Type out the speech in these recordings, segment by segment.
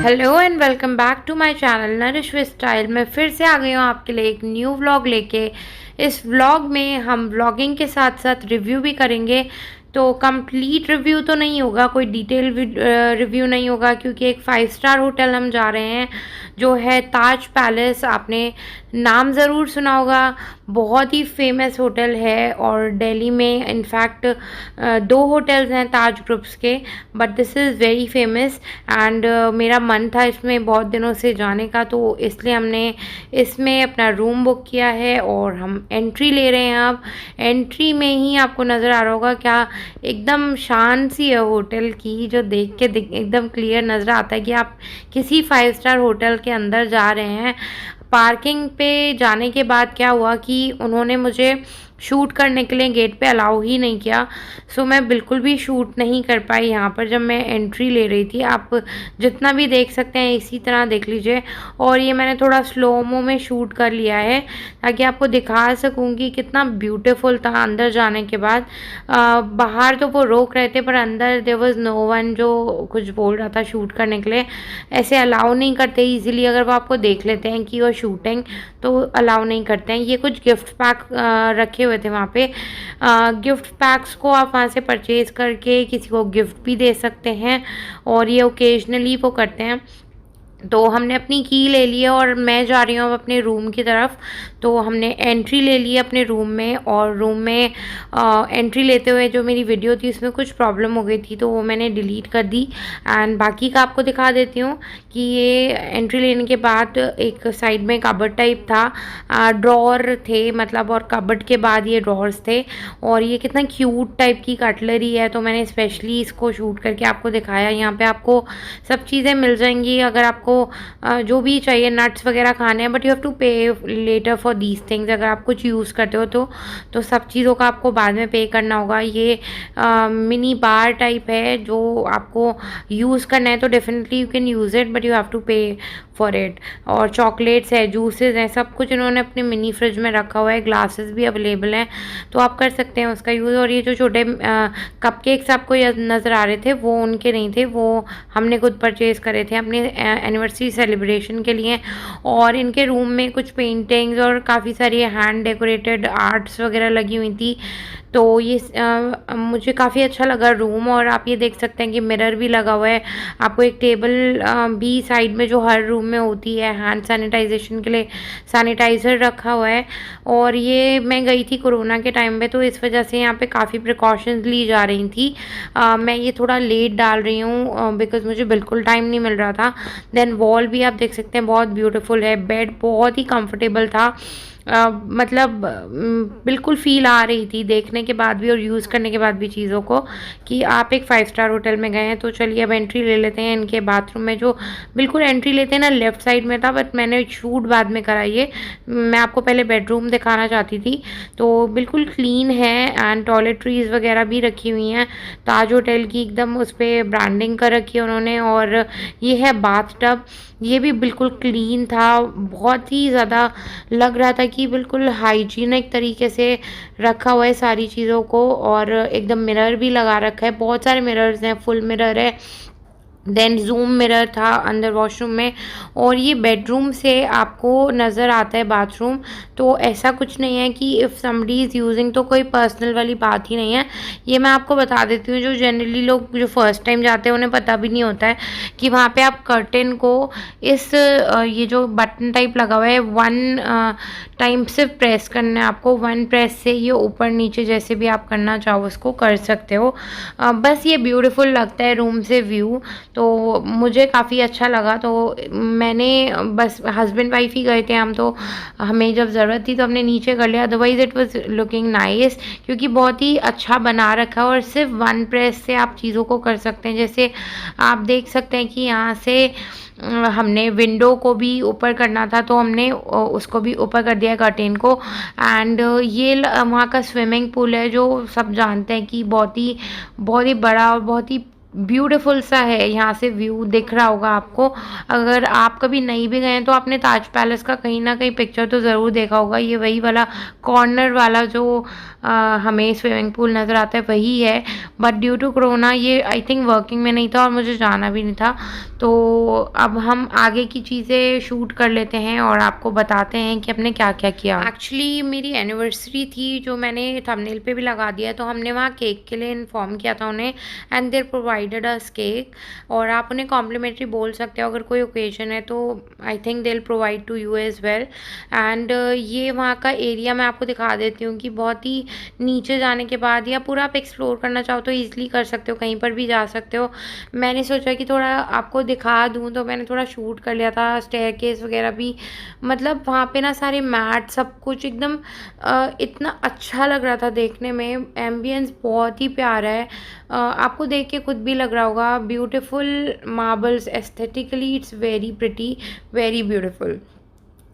Hello and welcome back to my channel Nourish with Style. मैं फिर से आ गई हूँ आपके लिए एक न्यू व्लॉग लेके। इस व्लॉग में हम व्लॉगिंग के साथ साथ रिव्यू भी करेंगे। तो कंप्लीट रिव्यू तो नहीं होगा, कोई डिटेल रिव्यू नहीं होगा, क्योंकि एक 5 स्टार होटल हम जा रहे हैं जो है ताज पैलेस। आपने नाम ज़रूर सुना होगा, बहुत ही फेमस होटल है। और दिल्ली में इनफैक्ट 2 होटल्स हैं ताज ग्रुप्स के, but this is very famous. And मेरा मन था इसमें बहुत दिनों से जाने का, तो इसलिए हमने इसमें अपना रूम बुक किया है और हम एंट्री ले रहे हैं। अब एंट्री में ही आपको नज़र आ रहा होगा क्या, एकदम शान सी है होटल की, जो देख के एकदम क्लियर नज़र आता है कि आप किसी 5 स्टार होटल के अंदर जा रहे हैं। पार्किंग पे जाने के बाद क्या हुआ कि उन्होंने मुझे शूट करने के लिए गेट पे अलाउ ही नहीं किया। सो मैं बिल्कुल भी शूट नहीं कर पाई यहाँ पर जब मैं एंट्री ले रही थी। आप जितना भी देख सकते हैं इसी तरह देख लीजिए। और ये मैंने थोड़ा स्लोमो में शूट कर लिया है ताकि आपको दिखा सकूँ कि कितना ब्यूटीफुल था। अंदर जाने के बाद बाहर तो वो रोक रहे थे, पर अंदर देयर वाज नो वन जो कुछ बोल रहा था शूट करने के लिए। ऐसे अलाउ नहीं करते इजीली, अगर वो आपको देख लेते हैं कि यू आर शूटिंग तो अलाउ नहीं करते हैं। ये कुछ गिफ्ट पैक रखे हुए थे वहाँ पे। गिफ्ट पैक्स को आप वहाँ से परचेज़ करके किसी को गिफ्ट भी दे सकते हैं, और ये ओकेजनली वो करते हैं। तो हमने अपनी की ले ली है और मैं जा रही हूँ अब अपने रूम की तरफ। तो हमने एंट्री ले ली है अपने रूम में, और रूम में एंट्री लेते हुए जो मेरी वीडियो थी उसमें कुछ प्रॉब्लम हो गई थी, तो वो मैंने डिलीट कर दी। एंड बाकी का आपको दिखा देती हूँ कि ये एंट्री लेने के बाद एक साइड में कबर्ड टाइप था, ड्रॉर थे मतलब, और कबर्ड के बाद ये ड्रॉर्स थे। और ये कितना क्यूट टाइप की कटलरी है, तो मैंने स्पेशली इसको शूट करके आपको दिखाया। यहाँ पे आपको सब चीज़ें मिल जाएंगी अगर आपको जो भी चाहिए, नट्स वगैरह खाने हैं, बट यू हैव टू पे लेटर फॉर दीज थिंग्स। अगर आप कुछ यूज़ करते हो तो सब चीज़ों का आपको बाद में पे करना होगा। ये मिनी बार टाइप है, जो आपको यूज़ करना है तो definitely you can use it, but you have to pay for it. और चॉकलेट्स है, जूसेस हैं, सब कुछ इन्होंने अपने मिनी फ्रिज में रखा हुआ है। ग्लासेस भी अवेलेबल हैं, तो आप कर सकते हैं उसका यूज़। और ये जो छोटे कपकेक्स आपको नज़र आ रहे थे वो उनके नहीं थे, वो हमने खुद परचेज़ करे थे अपने एनिवर्सरी सेलिब्रेशन के लिए। और इनके रूम में कुछ पेंटिंग्स और काफ़ी सारी हैंड डेकोरेटेड आर्ट्स वगैरह लगी हुई थी। तो ये मुझे काफ़ी अच्छा लगा रूम। और आप ये देख सकते हैं कि मिरर भी लगा हुआ है। आपको एक टेबल भी साइड में जो हर रूम में होती है हैंड सैनिटाइजेशन के लिए, सैनिटाइज़र रखा हुआ है। और ये मैं गई थी कोरोना के टाइम पे, तो इस वजह से यहाँ पे काफ़ी प्रिकॉशंस ली जा रही थी। मैं ये थोड़ा लेट डाल रही हूँ बिकॉज़ मुझे बिल्कुल टाइम नहीं मिल रहा था। देन वॉल भी आप देख सकते हैं बहुत ब्यूटीफुल है। बेड बहुत ही कंफर्टेबल था, मतलब बिल्कुल फ़ील आ रही थी देखने के बाद भी और यूज़ करने के बाद भी चीज़ों को, कि आप एक 5 स्टार होटल में गए हैं। तो चलिए अब एंट्री ले लेते हैं इनके बाथरूम में। जो बिल्कुल एंट्री लेते हैं ना, लेफ़्ट साइड में था, बट मैंने शूट बाद में करा ये। मैं आपको पहले बेडरूम दिखाना चाहती थी। तो बिल्कुल क्लीन है एंड टॉयलेटरीज़ वगैरह भी रखी हुई हैं ताज होटल की, एकदम उस पर ब्रांडिंग कर रखी है उन्होंने। और ये है बाथ टब, ये भी बिल्कुल क्लीन था, बहुत ही ज़्यादा लग रहा था कि बिल्कुल हाइजीनिक तरीके से रखा हुआ है सारी चीज़ों को। और एकदम मिरर भी लगा रखा है, बहुत सारे मिरर्स हैं, फुल मिरर है। देन जूम मिरर था अंदर वॉशरूम में। और ये बेडरूम से आपको नज़र आता है बाथरूम, तो ऐसा कुछ नहीं है कि इफ़ समबडी इज़ यूजिंग तो कोई पर्सनल वाली बात ही नहीं है। ये मैं आपको बता देती हूँ, जो जनरली लोग जो फर्स्ट टाइम जाते हैं उन्हें पता भी नहीं होता है कि वहाँ पे आप कर्टेन को इस ये जो बटन टाइप लगा हुआ है, 1 टाइम सिर्फ प्रेस करना है आपको। 1 प्रेस से ये ऊपर नीचे जैसे भी आप करना चाहो उसको कर सकते हो। बस ये ब्यूटीफुल लगता है रूम से व्यू, तो मुझे काफ़ी अच्छा लगा। तो मैंने बस हस्बैंड वाइफ ही गए थे हम, तो हमें जब ज़रूरत थी तो हमने नीचे कर लिया। Otherwise it was looking nice, क्योंकि बहुत ही अच्छा बना रखा है और सिर्फ 1 प्रेस से आप चीज़ों को कर सकते हैं। जैसे आप देख सकते हैं कि यहाँ से हमने विंडो को भी ऊपर करना था, तो हमने उसको भी ऊपर कर दिया कर्टेन को। एंड ये वहाँ का स्विमिंग पूल है, जो सब जानते हैं कि बहुत ही बड़ा और बहुत ही ब्यूटीफुल सा है, यहाँ से व्यू दिख रहा होगा आपको। अगर आप कभी नहीं भी गए हैं तो आपने ताज पैलेस का कहीं ना कहीं पिक्चर तो ज़रूर देखा होगा। ये वही वाला कॉर्नर वाला जो हमें स्विमिंग पूल नज़र आता है वही है। बट ड्यू टू कोरोना ये आई थिंक वर्किंग में नहीं था और मुझे जाना भी नहीं था। तो अब हम आगे की चीज़ें शूट कर लेते हैं और आपको बताते हैं कि हमने क्या क्या किया। एक्चुअली मेरी एनिवर्सरी थी जो मैंने थंबनेल पे भी लगा दिया, तो हमने वहाँ केक के लिए इन्फॉर्म किया था उन्हें, and there provided us cake. और आप उन्हें कॉम्प्लीमेंट्री बोल सकते हो अगर कोई ओकेजन है, तो I think they will provide to you as well. And ये वहाँ का एरिया मैं आपको दिखा देती हूँ कि बहुत ही नीचे जाने के बाद, या पूरा आप एक्सप्लोर करना चाहो तो ईजिली कर सकते हो, कहीं पर भी जा सकते हो। मैंने सोचा कि थोड़ा आपको दिखा दूँ, तो मैंने थोड़ा शूट कर लिया था। स्टेयरकेस वगैरह भी, मतलब वहाँ पे ना सारे मैट सब कुछ एकदम इतना अच्छा लग रहा था देखने में। एम्बियंस बहुत ही प्यारा है, आपको देख के खुद भी लग रहा होगा। Beautiful marbles, aesthetically it's very pretty, very beautiful.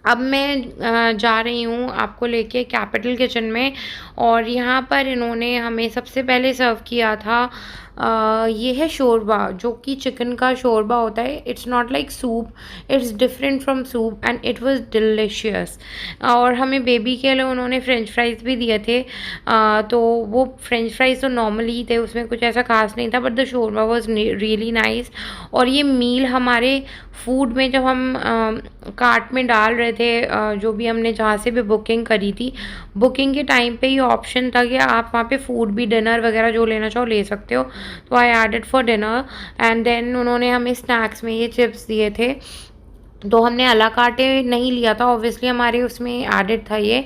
अब मैं जा रही हूँ आपको लेके कैपिटल किचन में, और यहाँ पर इन्होंने हमें सबसे पहले सर्व किया था ये है शोरबा, जो कि चिकन का शोरबा होता है। It's not like soup, it's different from soup and it was delicious. और हमें बेबी के लिए उन्होंने फ्रेंच फ्राइज़ भी दिए थे। तो वो फ्रेंच फ्राइज़ तो नॉर्मली ही थे, उसमें कुछ ऐसा खास नहीं था, but the shorba was really nice. और ये मील हमारे फूड में जब हम कार्ट में डाल रहे थे, जो भी हमने जहाँ से भी बुकिंग करी थी, बुकिंग के टाइम पे ये ऑप्शन था कि आप वहाँ पे फूड भी, डिनर वगैरह जो लेना चाहो ले सकते हो। तो I added for dinner, and then उन्होंने हमें स्नैक्स में ये चिप्स दिए थे। तो हमने अला कार्टे नहीं लिया था, ऑब्वियसली हमारे उसमें एडेड था ये।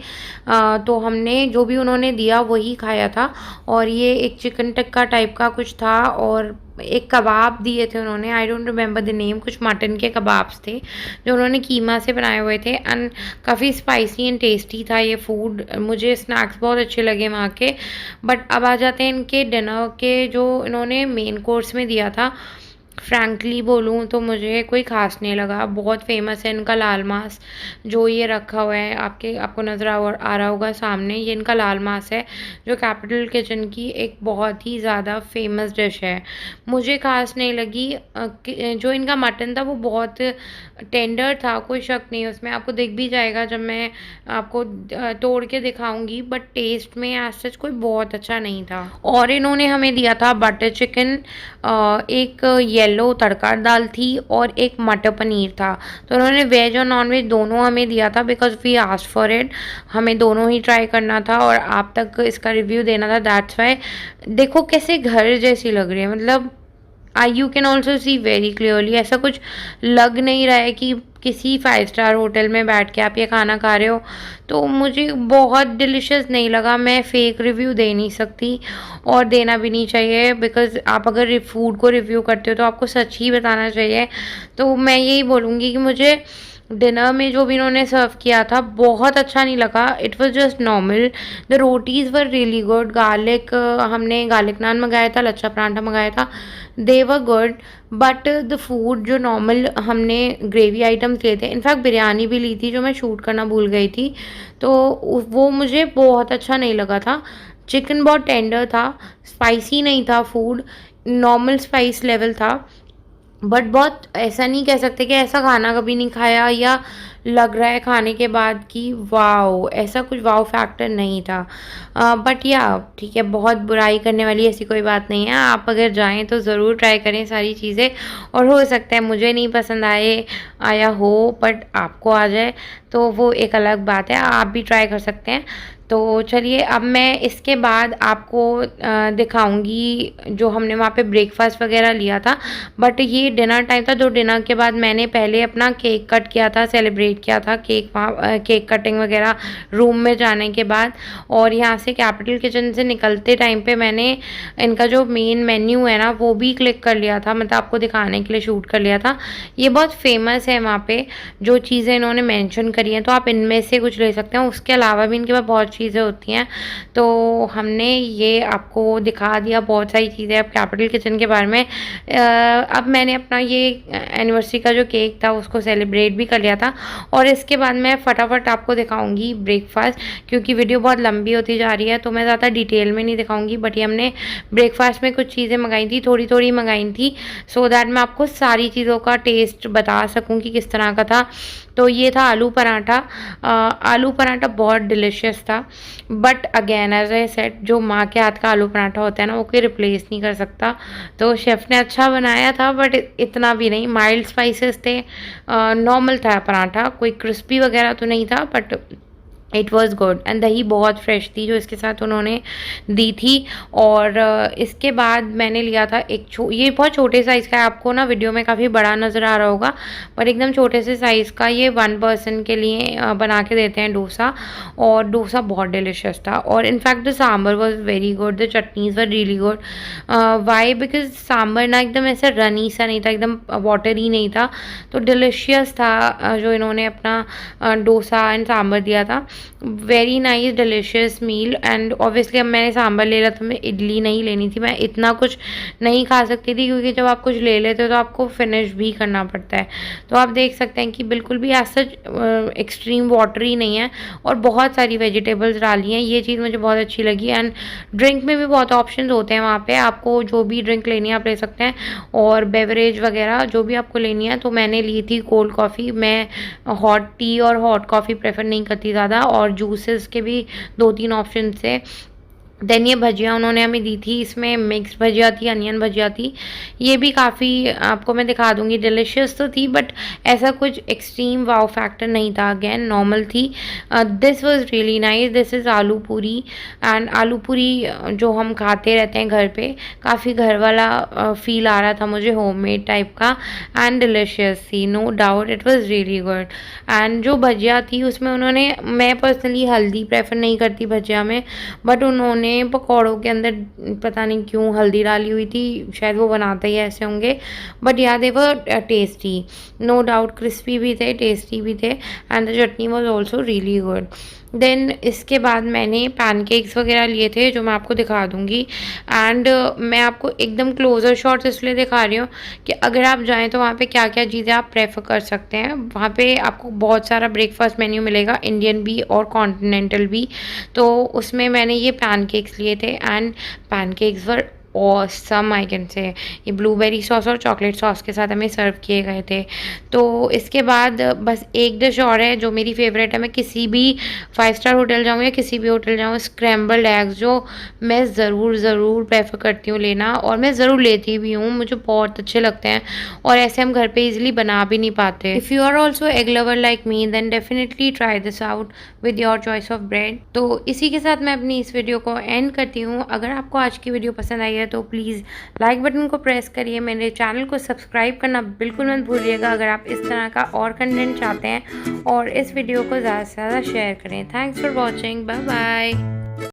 तो हमने जो भी उन्होंने दिया वही खाया था। और ये एक चिकन टिक्का टाइप का कुछ था, और एक कबाब दिए थे उन्होंने, I don't remember the name, कुछ मटन के कबाब्स थे जो उन्होंने कीमा से बनाए हुए थे। एंड काफ़ी स्पाइसी एंड टेस्टी था ये फूड। मुझे स्नैक्स बहुत अच्छे लगे वहाँ के। बट अब आ जाते हैं इनके डिनर के, जो इन्होंने मेन कोर्स में दिया था। फ्रैंकली बोलूँ तो मुझे कोई ख़ास नहीं लगा। बहुत फेमस है इनका लाल मांस, जो ये रखा हुआ है आपको नज़र आ रहा होगा सामने, ये इनका लाल मांस है, जो कैपिटल किचन की एक बहुत ही ज़्यादा फेमस डिश है। मुझे ख़ास नहीं लगी। जो इनका मटन था वो बहुत टेंडर था, कोई शक नहीं उसमें, आपको दिख भी जाएगा जब मैं आपको तोड़ के दिखाऊंगी। बट टेस्ट में एज सच कोई बहुत अच्छा नहीं था। और इन्होंने हमें दिया था बटर चिकन, एक येलो तड़का दाल थी, और एक मटर पनीर था। तो उन्होंने वेज और नॉन वेज दोनों हमें दिया था, because we asked for it. हमें दोनों ही ट्राई करना था और आप तक इसका रिव्यू देना था, दैट्स वाई। देखो कैसे घर जैसी लग रही है, मतलब you can also see very clearly. ऐसा कुछ लग नहीं रहा है कि किसी 5 स्टार होटल में बैठ के आप ये खाना खा रहे हो। तो मुझे बहुत डिलिशियस नहीं लगा। मैं फेक रिव्यू दे नहीं सकती और देना भी नहीं चाहिए, बिकॉज आप अगर फूड को रिव्यू करते हो तो आपको सच ही बताना चाहिए। तो मैं यही बोलूँगी कि मुझे डिनर में जो भी इन्होंने सर्व किया था बहुत अच्छा नहीं लगा। It was just normal. The rotis were really good. Garlic, हमने गार्लिक नान मंगाया था, लच्छा पराठा मंगाया था, they were good. But the food जो नॉर्मल हमने ग्रेवी आइटम्स लिए थे, इनफैक्ट बिरयानी भी ली थी जो मैं शूट करना भूल गई थी, तो वो मुझे बहुत अच्छा नहीं लगा था। चिकन बहुत टेंडर था, स्पाइसी नहीं था फूड, नॉर्मल स्पाइस लेवल था। बट बहुत ऐसा नहीं कह सकते कि ऐसा खाना कभी नहीं खाया, या लग रहा है खाने के बाद कि वाओ, ऐसा कुछ वाओ फैक्टर नहीं था। बट या ठीक है, बहुत बुराई करने वाली ऐसी कोई बात नहीं है। आप अगर जाएं तो ज़रूर ट्राई करें सारी चीज़ें, और हो सकता है मुझे नहीं पसंद आया हो, बट आपको आ जाए तो वो एक अलग बात है, आप भी ट्राई कर सकते हैं। तो चलिए अब मैं इसके बाद आपको दिखाऊंगी जो हमने वहाँ पे ब्रेकफास्ट वगैरह लिया था। बट ये डिनर टाइम था, तो डिनर के बाद मैंने पहले अपना केक कट किया था, सेलिब्रेट किया था केक कटिंग वगैरह रूम में जाने के बाद। और यहाँ से कैपिटल किचन से निकलते टाइम पे मैंने इनका जो मेन मेन्यू है ना वो भी क्लिक कर लिया था, मतलब आपको दिखाने के लिए शूट कर लिया था। ये बहुत फेमस है वहाँ पे, जो चीज़ें इन्होंने मेंशन करी हैं, तो आप इनमें से कुछ ले सकते हैं। उसके अलावा भी इनके पास बहुत चीज़ें होती हैं, तो हमने ये आपको दिखा दिया बहुत सारी चीज़ें अब कैपिटल किचन के बारे में। अब मैंने अपना ये एनिवर्सरी का जो केक था उसको सेलिब्रेट भी कर लिया था, और इसके बाद मैं फटाफट आपको दिखाऊंगी ब्रेकफास्ट, क्योंकि वीडियो बहुत लंबी होती जा रही है तो मैं ज़्यादा डिटेल में नहीं दिखाऊंगी। बट ये हमने ब्रेकफास्ट में कुछ चीज़ें मंगाई थी, थोड़ी थोड़ी मंगाई थी, सो दैट मैं आपको सारी चीज़ों का टेस्ट बता सकूँ कि किस तरह का था। तो ये था आलू पराठा। आलू पराठा बहुत डिलिशियस था, but again as I said, जो माँ के हाथ का आलू पराठा होता है ना, वो कोई रिप्लेस नहीं कर सकता। तो शेफ़ ने अच्छा बनाया था, बट इतना भी नहीं, माइल्ड स्पाइसेस थे, नॉर्मल था पराठा, कोई क्रिस्पी वगैरह तो नहीं था, but it was good. And दही बहुत फ्रेश थी जो इसके साथ उन्होंने दी थी। और इसके बाद मैंने लिया था ये बहुत छोटे साइज़ का है, आपको ना वीडियो में काफ़ी बड़ा नज़र आ रहा होगा, पर एकदम छोटे से साइज़ का ये 1 पर्सन के लिए बना के देते हैं डोसा। और डोसा बहुत डिलिशियस था, और in fact the sambar was very good, the chutneys were really good. Why? Because sambar ना एकदम ऐसा रनी सा नहीं था, एकदम वाटरी नहीं था, तो डिलिशियस था जो इन्होंने अपना डोसा एंड सांबर दिया था। Very nice delicious meal. And obviously अब मैंने सांभर ले लिया, तो मैं इडली नहीं लेनी थी, मैं इतना कुछ नहीं खा सकती थी, क्योंकि जब आप कुछ ले लेते हो तो आपको फिनिश भी करना पड़ता है। तो आप देख सकते हैं कि बिल्कुल भी ऐसा एक्सट्रीम वाटरी नहीं है, और बहुत सारी वेजिटेबल्स डाली हैं, ये चीज़ मुझे बहुत अच्छी लगी। एंड ड्रिंक में भी बहुत ऑप्शन होते हैं वहाँ पे, आपको जो भी ड्रिंक लेनी है आप ले सकते हैं, और बेवरेज वगैरह जो भी आपको लेनी है। तो मैंने ली थी कोल्ड कॉफ़ी, मैं हॉट टी और हॉट कॉफ़ी प्रेफर नहीं करती ज़्यादा, और जूसेस के भी 2-3 ऑप्शन थे। देन ये भजिया उन्होंने हमें दी थी, इसमें मिक्स भजिया थी, अनियन भजिया थी, ये भी काफ़ी आपको मैं दिखा दूँगी, डिलिशियस तो थी, बट ऐसा कुछ एक्सट्रीम वाव फैक्टर नहीं था, अगेन नॉर्मल थी। This was really nice. This is आलू पूरी। एंड आलू पूरी जो हम खाते रहते हैं घर पे, काफ़ी घर वाला फील आ रहा था मुझे, होममेड टाइप का, एंड डिलिशियस थी, no doubt it was really good. And जो भजिया थी उसमें उन्होंने, मैं पर्सनली हल्दी प्रेफर नहीं करती भजिया में, बट उन्होंने पकौड़ों के अंदर पता नहीं क्यों हल्दी डाली हुई थी, शायद वो बनाते ही ऐसे होंगे, but yeah they were tasty, no doubt, crispy भी थे, टेस्टी भी थे, and the chutney was also really good. Then इसके बाद मैंने पैनकेक्स वगैरह लिए थे, जो मैं आपको दिखा दूँगी। एंड मैं आपको एकदम क्लोज़र शॉट्स इसलिए दिखा रही हूँ कि अगर आप जाएँ तो वहाँ पे क्या-क्या चीज़ें आप प्रेफ़र कर सकते हैं। वहाँ पे आपको बहुत सारा ब्रेकफ़ास्ट मेन्यू मिलेगा, इंडियन भी और कॉन्टिनेंटल भी। तो उसमें मैंने ये पैनकेक्स लिए थे, and pancakes were awesome I can say. ये ब्लूबेरी सॉस और चॉकलेट सॉस के साथ हमें सर्व किए गए थे। तो इसके बाद बस एक डिश और है जो मेरी फेवरेट है, मैं किसी भी 5 स्टार होटल जाऊँ या किसी भी होटल जाऊँ, स्क्रैम्बल्ड एग्स जो मैं ज़रूर प्रेफर करती हूँ लेना, और मैं ज़रूर लेती भी हूँ, मुझे बहुत अच्छे लगते हैं, और ऐसे हम घर पे ईजिली बना भी नहीं पाते। If you are also egg lover like me, then definitely try this out with your choice of bread. तो इसी के साथ मैं अपनी इस वीडियो को एंड करती हूँ। अगर आपको आज की वीडियो पसंद आई है तो प्लीज़ लाइक बटन को प्रेस करिए, मेरे चैनल को सब्सक्राइब करना बिल्कुल मत भूलिएगा अगर आप इस तरह का और कंटेंट चाहते हैं, और इस वीडियो को ज़्यादा से ज़्यादा शेयर करें। Thanks for watching, bye bye.